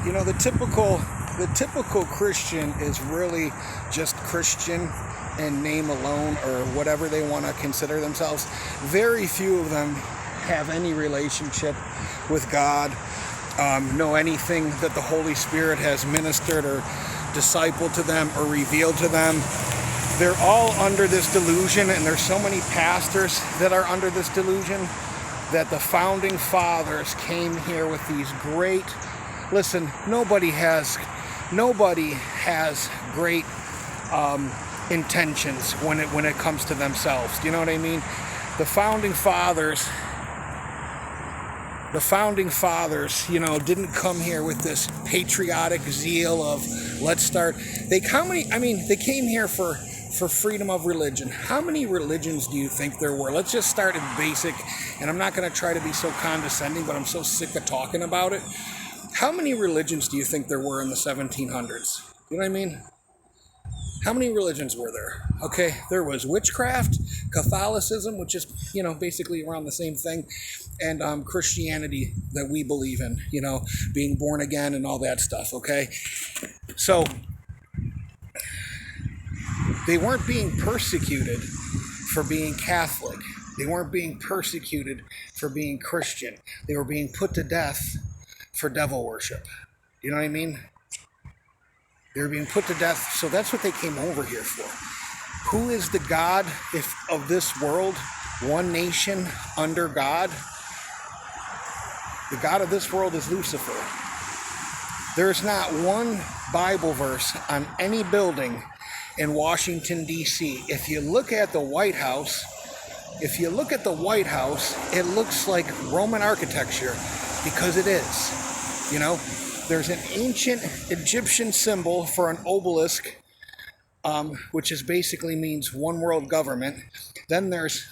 the typical Christian is really just Christian in name alone, or whatever they want to consider themselves. Very few of them have any relationship with God, know anything that the Holy Spirit has ministered or discipled to them or revealed to them. They're all under this delusion, and there's so many pastors that are under this delusion, that the founding fathers came here with these great, listen, nobody has great intentions when it comes to themselves. Do you know what I mean? The founding fathers, didn't come here with this patriotic zeal of let's start. They came here for freedom of religion. How many religions do you think there were? Let's just start at basic, and I'm not going to try to be so condescending, but I'm so sick of talking about it. How many religions do you think there were in the 1700s? You know what I mean? How many religions were there? Okay, there was witchcraft, Catholicism, which is, basically around the same thing, and Christianity that we believe in, being born again and all that stuff, okay? So, they weren't being persecuted for being Catholic. They weren't being persecuted for being Christian. They were being put to death for devil worship. You know what I mean? They were being put to death, so that's what they came over here for. Who is the God of this world? One nation under God? The God of this world is Lucifer. There's not one Bible verse on any building in Washington, D.C. If you look at the White House, it looks like Roman architecture, because it is. There's an ancient Egyptian symbol for an obelisk, which basically means one world government. Then there's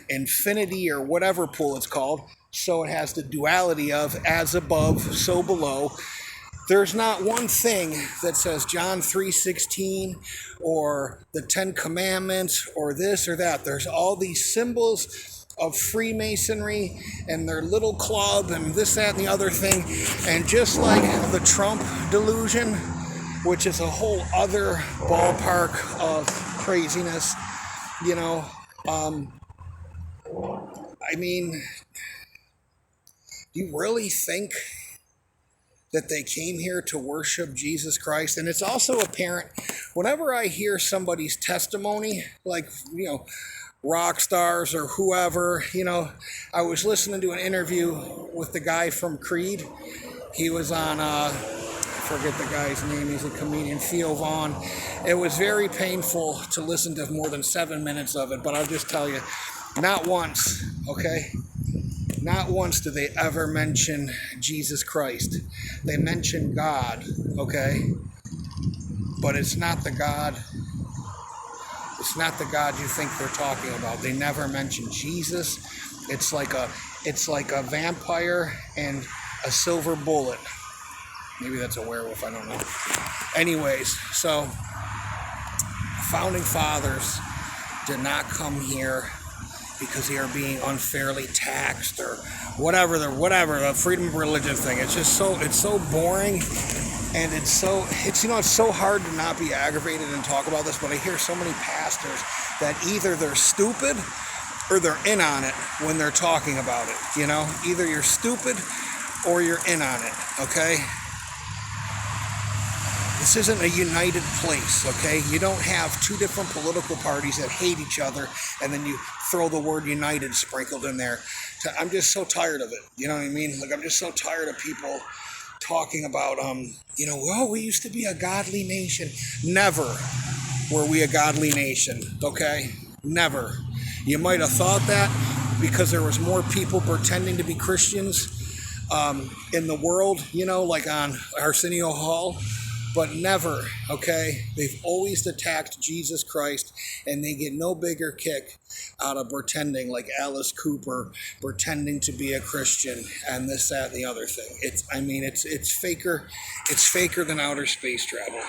infinity, or whatever pool it's called, so it has the duality of as above, so below. There's not one thing that says John 3:16 or the Ten Commandments or this or that. There's all these symbols of Freemasonry and their little club and this, that, and the other thing. And just like the Trump delusion, which is a whole other ballpark of craziness, do you really think that they came here to worship Jesus Christ? And it's also apparent whenever I hear somebody's testimony, like, rock stars or whoever, I was listening to an interview with the guy from Creed. He was on, I forget the guy's name, he's a comedian, Theo Vaughn. It was very painful to listen to more than 7 minutes of it, but I'll just tell you, not once, okay? Not once do they ever mention Jesus Christ. They mention God, okay? But it's not the God you think they're talking about. They never mention Jesus. It's like a vampire and a silver bullet. Maybe that's a werewolf, I don't know. Anyways, so founding fathers did not come here because they are being unfairly taxed or whatever the freedom of religion thing. It's so boring, and it's so hard to not be aggravated and talk about this. But I hear so many pastors that either they're stupid or they're in on it when they're talking about it. Either you're stupid or you're in on it. Okay. This isn't a united place, okay? You don't have two different political parties that hate each other, and then you throw the word united sprinkled in there. I'm just so tired of it, you know what I mean? Like, I'm just so tired of people talking about, we used to be a godly nation. Never were we a godly nation, okay? Never. You might have thought that because there was more people pretending to be Christians in the world, like on Arsenio Hall. But never, okay? They've always attacked Jesus Christ, and they get no bigger kick out of pretending, like Alice Cooper, pretending to be a Christian, and this, that, and the other thing. It's faker than outer space travel.